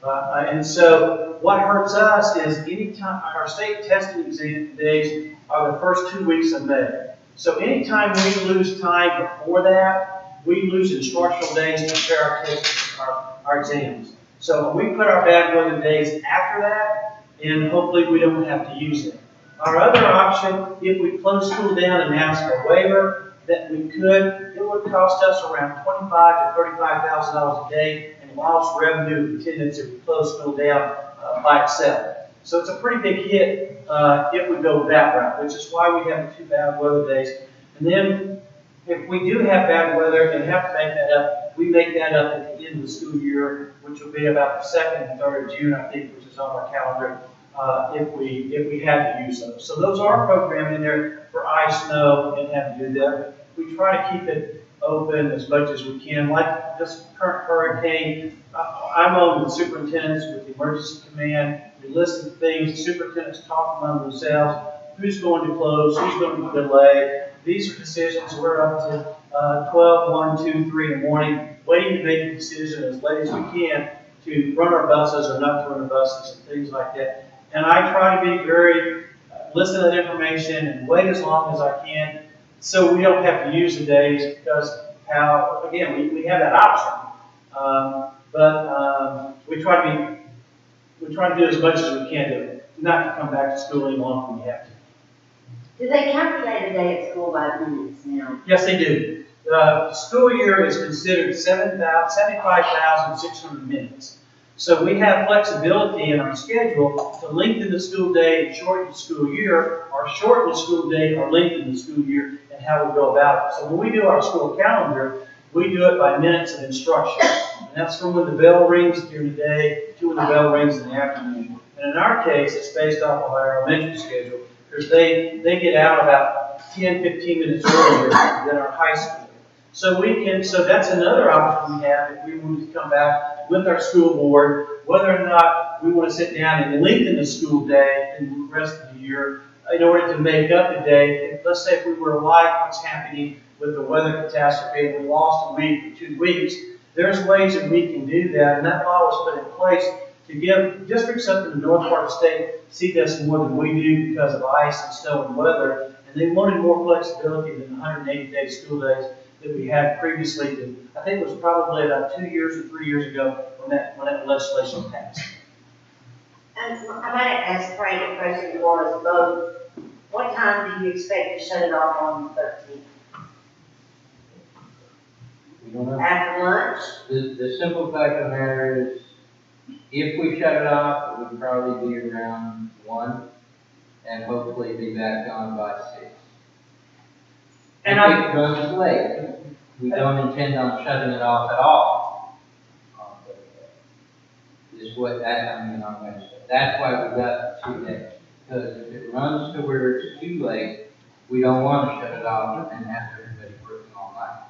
And so what hurts us is anytime our state testing exam days are the first 2 weeks of May. So anytime we lose time before that, we lose instructional days to prepare our tests, our exams. So we put our bad weather days after that, and hopefully we don't have to use them. Our other option, if we close school down and ask for a waiver, that we could, it would cost us around $25,000 to $35,000 a day in lost revenue attendance if we close school down by itself. So it's a pretty big hit it would go that route, which is why we have the 2 bad weather days. And then if we do have bad weather and have to make that up, we make that up at the end of the school year, which will be about the 2nd and 3rd of June, I think, which is on our calendar, if we had to use those. So those are programmed in there for ice, snow, and have to do that. We try to keep it open as much as we can. Like this current hurricane, I'm on the superintendents with the emergency command. We listen to things, the superintendents talk among themselves, who's going to close, who's going to delay. These are decisions we're up to 12, 1, 2, 3 in the morning, waiting to make a decision as late as we can to run our buses or not to run our buses and things like that. And I try to be very, listen to that information and wait as long as I can so we don't have to use the days because again, we have that option. But we try to do as much as we can to not to come back to school any longer than we have to. Do they calculate a day at school by minutes now? Yes, they do. The school year is considered 75,600 minutes. So we have flexibility in our schedule to lengthen the school day and shorten the school year, or shorten the school day or lengthen the school year, and how we go about it. So when we do our school calendar, we do it by minutes of instruction. And that's from when the bell rings during the day to when the bell rings in the afternoon. And in our case, it's based off of our elementary schedule, because they get out about 10, 15 minutes earlier than our high school. So that's another option we have if we want to come back with our school board, whether or not we want to sit down and lengthen the school day and the rest of the year in order to make up the day. Let's say if we were like what's happening with the weather catastrophe and we lost a week or 2 weeks, there's ways that we can do that, and that law was put in place to give districts up in the north part of the state see this more than we do because of ice and snow and weather, and they wanted more flexibility than the 180-day school days that we had previously. I think it was probably about 2 years or 3 years ago when that legislation passed. And I might ask Frank a question for us both. What time do you expect to shut it off on the 13th? We don't know. After lunch? The simple fact of the matter is, if we shut it off, it would probably be around 1, and hopefully be back on by 6. And if it runs late, we don't intend on shutting it off at all. Is what I'm going to say. That's why we got 2 days. Because if it runs to where it's too late, we don't want to shut it off and have everybody working all night.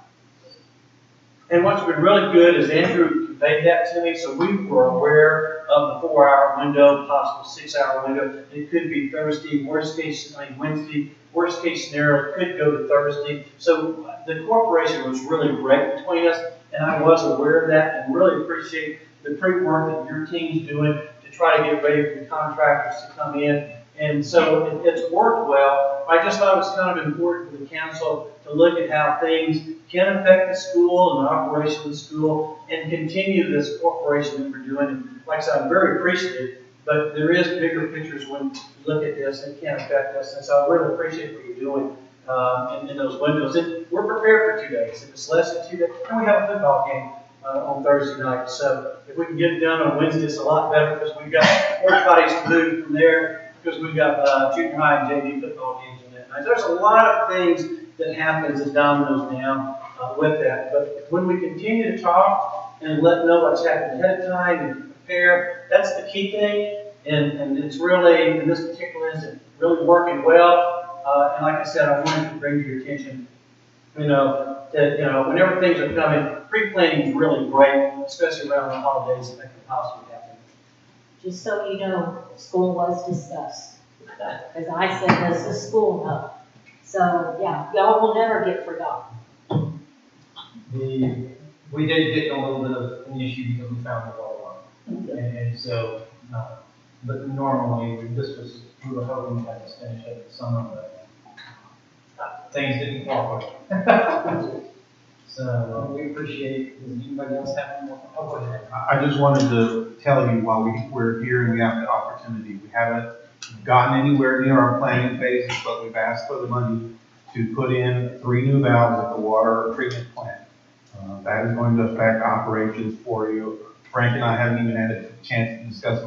And what's been really good is Andrew conveyed that to me, so we were aware of the 4-hour window, possible 6-hour window. It could be Thursday, Wednesday, worst case scenario, it could go to Thursday. So the cooperation was really great between us, and I was aware of that and really appreciate the pre-work that your team's doing to try to get ready for the contractors to come in. And so it's worked well. I just thought it was kind of important for the council to look at how things can affect the school and the operation of the school and continue this cooperation that we're doing. And like I said, I'm very appreciative, but there is bigger pictures when you look at this and it can affect us. And so I really appreciate what you're doing in those windows. And we're prepared for 2 days. If it's less than 2 days, and we have a football game on Thursday night. So if we can get it done on Wednesday, it's a lot better because we've got everybody's to move from there. Because we've got junior high and JV football games in that night. There's a lot of things that happens as dominoes down with that. But when we continue to talk and let know what's happening ahead of time and prepare, that's the key thing. And it's really, in this particular instance, really working well. And like I said, I wanted to bring to your attention, that whenever things are coming, pre-planning is really great, especially around the holidays that can possibly happen. Just so you know, school was discussed. As I said, this is school now. So, yeah, y'all will never get forgotten. We did get in a little bit of an issue because we found the water line. And so, but normally, we were hoping to have this finished at the summer, but things didn't cooperate. So we appreciate, does anybody else have more? Oh, go ahead. I just wanted to tell you while we're here and we have the opportunity, we haven't gotten anywhere near our planning phases, but we've asked for the money to put in 3 new valves at the water treatment plant. That is going to affect operations for you. Frank and I haven't even had a chance to discuss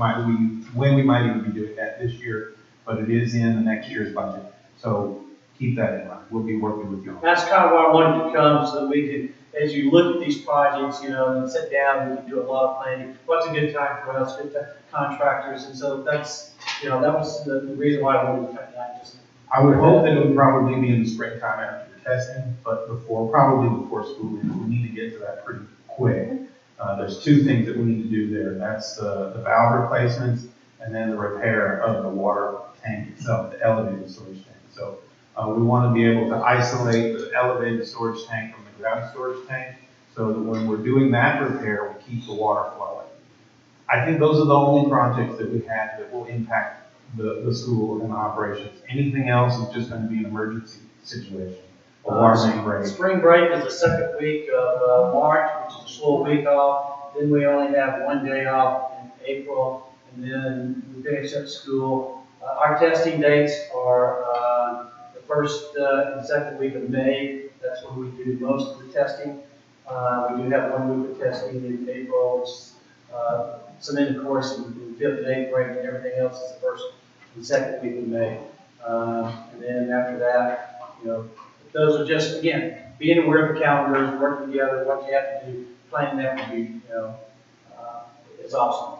when we might even be doing that this year. but it is in the next year's budget. So keep that in mind. We'll be working with you. That's kind of why I wanted to come, so that we could, as you look at these projects, you know, and sit down, we can do a lot of planning. What's a good time for us, good time, contractors, and so that's, you know, that was the reason why I wanted to come down, just. I would hope that it would probably be in the springtime after the testing, but probably before school ends. We need to get to that pretty quick. There's two things that we need to do there. That's the valve replacements and then the repair of the water tank itself, the elevated storage tank. So we want to be able to isolate the elevated storage tank from the ground storage tank so that when we're doing that repair, we keep the water flowing. I think those are the only projects that we have that will impact the school and the operations. Anything else is just going to be an emergency situation. A water main break. Spring break is the second week of March, which is a full week off. Then we only have one day off in April, and then we finish up school. Our testing dates are the first and second week of May. That's when we do most of the testing. We do have 1 week of testing in April, which is some intercourse and fifth and eighth grade, and everything else is the first and second week of May. And then after that, you know, those are just, again, being aware of the calendars, working together, what you have to do, planning that to be, you know, it's awesome.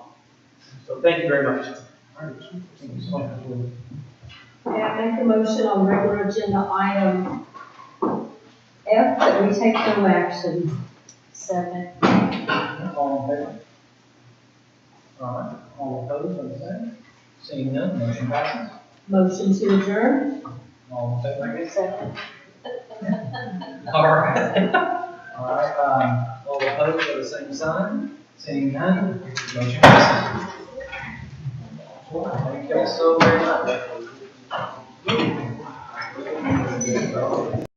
So thank you very much. May I make a motion on regular agenda item F, that we take no action? 7. All in favor? All right, all opposed, on the same? Seeing none, motion passes. Motion to adjourn? All in favor? 7. All right. All right, all opposed, for the same sign? Seeing none, motion passes.